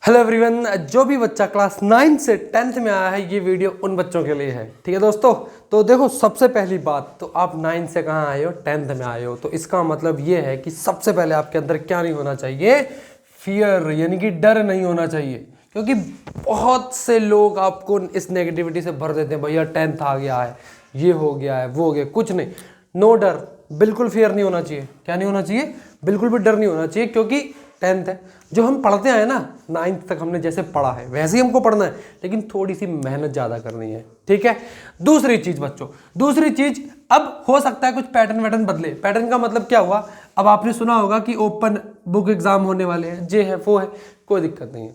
Hello everyone, जो भी बच्चा क्लास 9 से 10th में आया है ये वीडियो उन बच्चों के लिए है। ठीक है दोस्तों, तो देखो सबसे पहली बात तो आप 9 से कहाँ आए हो, 10th में आए हो, तो इसका मतलब ये है कि सबसे पहले आपके अंदर क्या नहीं होना चाहिए, फियर, यानी कि डर नहीं होना चाहिए। क्योंकि बहुत से लोग आपको इस नेगेटिविटी से भर देते हैं, भैया 10th आ गया है, ये हो गया है, वो हो गया, कुछ नहीं, नो डर, बिल्कुल फियर नहीं होना चाहिए। क्या नहीं होना चाहिए? बिल्कुल भी डर नहीं होना चाहिए, क्योंकि 10th है, जो हम पढ़ते आए ना 9th तक हमने जैसे पढ़ा है वैसे ही हमको पढ़ना है, लेकिन थोड़ी सी मेहनत ज़्यादा करनी है। ठीक है। दूसरी चीज़ बच्चों, दूसरी चीज़, अब हो सकता है कुछ पैटर्न वैटर्न बदले। पैटर्न का मतलब क्या हुआ, अब आपने सुना होगा कि ओपन बुक एग्जाम होने वाले हैं, जे है वो है, कोई दिक्कत नहीं है।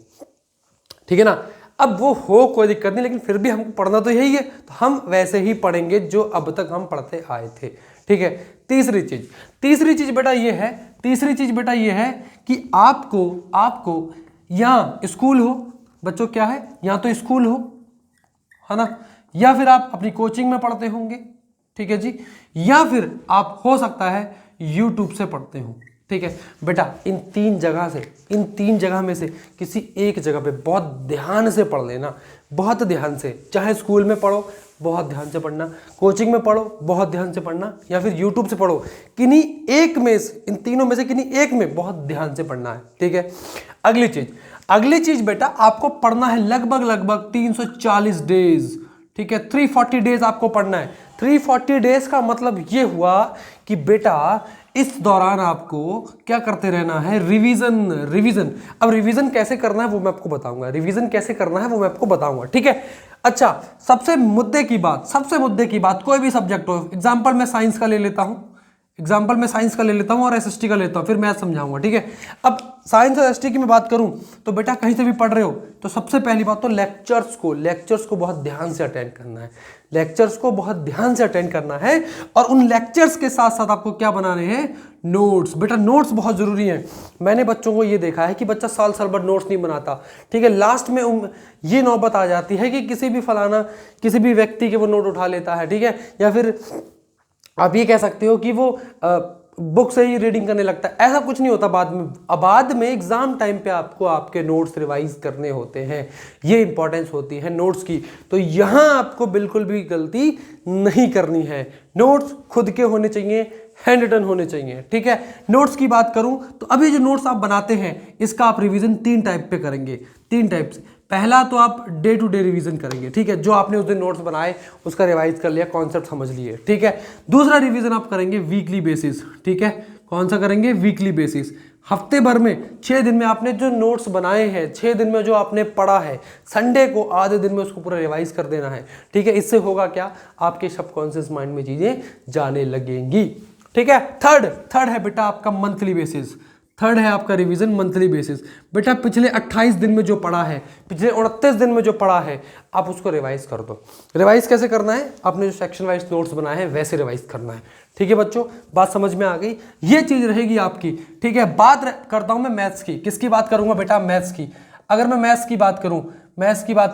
ठीक है ना। अब वो हो कोई दिक्कत नहीं, लेकिन फिर भी हमको पढ़ना तो यही है, तो हम वैसे ही पढ़ेंगे जो अब तक हम पढ़ते आए थे। ठीक है। तीसरी चीज बेटा ये है, तीसरी चीज बेटा ये है कि आपको यहाँ स्कूल हो बच्चों, क्या है, यहाँ तो स्कूल हो, है ना, या फिर आप अपनी कोचिंग में पढ़ते होंगे। ठीक है जी, या फिर आप हो सकता है यूट्यूब से पढ़ते हो। ठीक है बेटा, इन तीन जगह में से किसी एक जगह पे बहुत ध्यान से पढ़ लेना, बहुत ध्यान से। चाहे स्कूल में पढ़ो बहुत ध्यान से पढ़ना, कोचिंग में पढ़ो बहुत ध्यान से पढ़ना, या फिर यूट्यूब से पढ़ो, किन्हीं एक में से, इन तीनों में से किन्हीं एक में बहुत ध्यान से पढ़ना है। ठीक है। अगली चीज बेटा, आपको पढ़ना है लगभग 340 डेज। ठीक है, 340 डेज आपको पढ़ना है। 340 डेज का मतलब ये हुआ कि बेटा इस दौरान आपको क्या करते रहना है, रिवीजन। अब रिवीजन कैसे करना है वो मैं आपको बताऊंगा, ठीक है। अच्छा, सबसे मुद्दे की बात, कोई भी सब्जेक्ट हो, एग्जाम्पल मैं साइंस का ले लेता हूं और एसएसटी का लेता हूं, फिर मैथ समझाऊंगा। ठीक है। अब साइंस और एसएसटी की मैं बात करूं तो बेटा कहीं से भी पढ़ रहे हो तो सबसे पहली बात तो लेक्चर्स को बहुत ध्यान से अटेंड करना है, और उन लेक्चर्स के साथ साथ आपको क्या बनाने हैं, नोट्स। बेटा नोट्स बहुत जरूरी हैं। मैंने बच्चों को ये देखा है कि बच्चा साल भर नोट्स नहीं बनाता। ठीक है, लास्ट में ये नौबत आ जाती है कि किसी भी व्यक्ति के वो नोट उठा लेता है। ठीक है, या फिर आप ये कह सकते हो कि वो बुक से ही रीडिंग करने लगता है। ऐसा कुछ नहीं होता। बाद में एग्जाम टाइम पे आपको आपके नोट्स रिवाइज करने होते हैं, ये इंपॉर्टेंस होती है नोट्स की। तो यहां आपको बिल्कुल भी गलती नहीं करनी है। नोट्स खुद के होने चाहिए, हैंड रिटन होने चाहिए। ठीक है। नोट्स की बात करूं तो अभी जो नोट्स आप बनाते हैं इसका आप रिवीजन 3 टाइप पे करेंगे, 3 टाइप से। पहला तो आप डे टू डे रिवीजन करेंगे। ठीक है, जो आपने उस दिन नोट्स बनाए उसका रिवाइज कर लिया, कॉन्सेप्ट समझ लिए। ठीक है। दूसरा रिवीजन आप करेंगे वीकली बेसिस। ठीक है, कौन सा करेंगे, वीकली बेसिस। हफ्ते भर में 6 दिन में आपने जो नोट्स बनाए हैं, 6 दिन में जो आपने पढ़ा है, संडे को आधे दिन में उसको पूरा रिवाइज कर देना है। ठीक है, इससे होगा क्या, आपके सबकॉन्शियस माइंड में चीजें जाने लगेंगी। ठीक है। थर्ड है बेटा आपका मंथली बेसिस। थर्ड है आपका रिवीजन मंथली बेसिस। बेटा पिछले 28 दिन में जो पढ़ा है, पिछले 29 दिन में जो पढ़ा है, आप उसको रिवाइज कर दो। रिवाइज कैसे करना है, आपने जो सेक्शन वाइज नोट्स बनाए हैं वैसे रिवाइज करना है। ठीक है बच्चों, बात समझ में आ गई, ये चीज रहेगी आपकी। ठीक है, बात करता हूं मैं मैथ्स की। किसकी बात करूंगा बेटा, मैथ्स की। अगर मैं मैथ्स की बात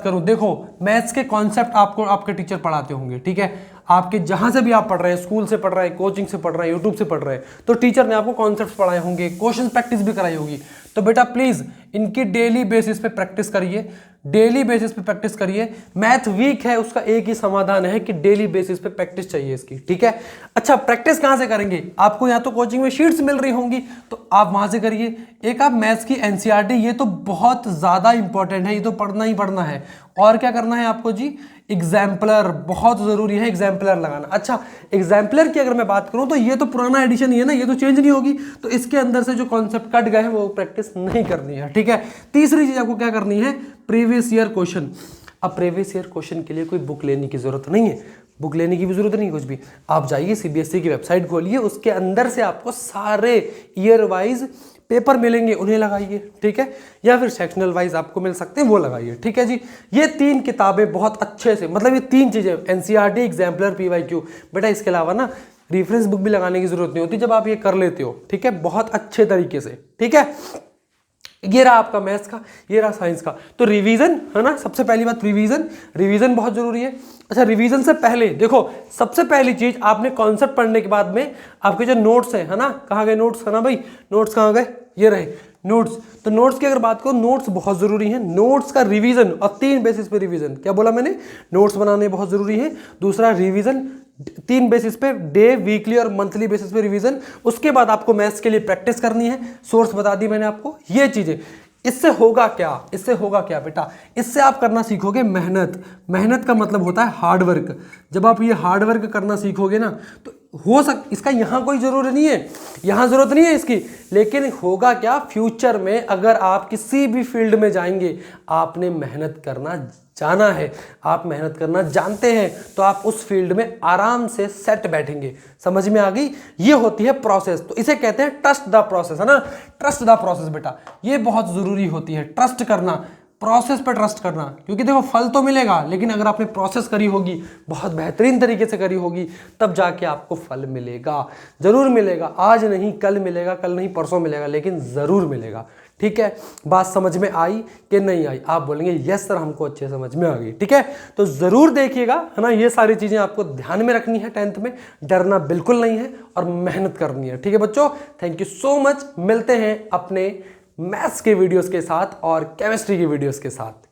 करूं, देखो मैथ्स के कॉन्सेप्ट आपको आपके टीचर पढ़ाते होंगे। ठीक है, आपके जहां से भी आप पढ़ रहे हैं, स्कूल से पढ़ रहे हैं, कोचिंग से पढ़ रहे हैं, यूट्यूब से पढ़ रहे हैं, तो टीचर ने आपको कॉन्सेप्ट्स पढ़ाए होंगे, क्वेश्चन प्रैक्टिस भी कराई होगी। तो बेटा प्लीज इनकी डेली बेसिस पे प्रैक्टिस करिए। मैथ वीक है उसका एक ही समाधान है कि डेली बेसिस पे प्रैक्टिस चाहिए इसकी। ठीक है। अच्छा, प्रैक्टिस कहां से करेंगे, आपको या तो कोचिंग में शीट्स मिल रही होंगी तो आप वहां से करिए। एक आप मैथ्स की एनसीईआरटी, ये तो बहुत ज्यादा इंपॉर्टेंट है, ये तो पढ़ना ही पढ़ना है। और क्या करना है आपको जी, एग्जाम्पलर, बहुत जरूरी है एग्जाम्पलर लगाना। अच्छा, एग्जाम्पलर की अगर मैं बात करूं तो ये तो पुराना एडिशन ही है ना, ये तो चेंज नहीं होगी, तो इसके अंदर से जो कॉन्सेप्ट कट गए हैं वो प्रैक्टिस नहीं करनी है। ठीक है। तीसरी चीज आपको क्या करनी है, प्रीवियस ईयर क्वेश्चन। अब प्रीवियस ईयर क्वेश्चन के लिए कोई बुक लेने की जरूरत नहीं है, बुक लेने की भी जरूरत नहीं कुछ भी। आप जाइए सीबीएसई की वेबसाइट खोलिए, उसके अंदर से आपको सारे ईयर वाइज पेपर मिलेंगे, उन्हें लगाइए। ठीक है, या फिर सेक्शनल वाइज आपको मिल सकते हैं, वो लगाइए। ठीक है जी, ये 3 किताबें बहुत अच्छे से, मतलब ये 3 चीजें, एनसीईआरटी, एग्जाम्पलर, पीवाईक्यू। बेटा इसके अलावा ना रेफरेंस बुक भी लगाने की जरूरत नहीं होती जब आप ये कर लेते हो। ठीक है, बहुत अच्छे तरीके से। ठीक है, ये रहा आपका मैथ्स का, ये रहा साइंस का। तो रिवीजन है ना, सबसे पहली बात रिवीजन बहुत जरूरी है। अच्छा, रिवीजन से पहले देखो, सबसे पहली चीज आपने कॉन्सेप्ट पढ़ने के बाद में आपके जो नोट्स है ना, कहाँ गए नोट्स, है ना भाई, नोट्स कहाँ गए, ये रहे नोट्स। तो नोट्स की अगर बात करो, नोट्स बहुत जरूरी है, नोट्स का रिवीजन, और 3 बेसिस पे रिवीजन। क्या बोला मैंने, नोट्स बनाने बहुत जरूरी है, दूसरा रिवीजन 3 बेसिस पे, डे, वीकली और मंथली बेसिस पे रिवीजन। उसके बाद आपको मैथ्स के लिए प्रैक्टिस करनी है, सोर्स बता दी मैंने आपको, ये चीजें। इससे होगा क्या, इससे होगा क्या बेटा, इससे आप करना सीखोगे मेहनत। मेहनत का मतलब होता है हार्ड वर्क। जब आप ये हार्ड वर्क करना सीखोगे ना, तो इसका यहाँ कोई जरूरत नहीं है, यहाँ जरूरत नहीं है इसकी, लेकिन होगा क्या, फ्यूचर में अगर आप किसी भी फील्ड में जाएंगे, आपने मेहनत करना जाना है, आप मेहनत करना जानते हैं, तो आप उस फील्ड में आराम से सेट बैठेंगे। समझ में आ गई, ये होती है प्रोसेस। तो इसे कहते हैं ट्रस्ट द प्रोसेस, है ना, ट्रस्ट द प्रोसेस बेटा, ये बहुत जरूरी होती है, ट्रस्ट करना, प्रोसेस पे ट्रस्ट करना। क्योंकि देखो फल तो मिलेगा, लेकिन अगर आपने प्रोसेस करी होगी, बहुत बेहतरीन तरीके से करी होगी, तब जाके आपको फल मिलेगा, जरूर मिलेगा। आज नहीं कल मिलेगा, कल नहीं परसों मिलेगा, लेकिन जरूर मिलेगा। ठीक है, बात समझ में आई कि नहीं आई? आप बोलेंगे यस सर, हमको अच्छे समझ में आ गई। ठीक है, तो जरूर देखिएगा, है ना, ये सारी चीजें आपको ध्यान में रखनी है। 10th में डरना बिल्कुल नहीं है और मेहनत करनी है। ठीक है बच्चों, थैंक यू सो मच। मिलते हैं अपने मैथ्स के वीडियोस के साथ और केमिस्ट्री के वीडियोस के साथ।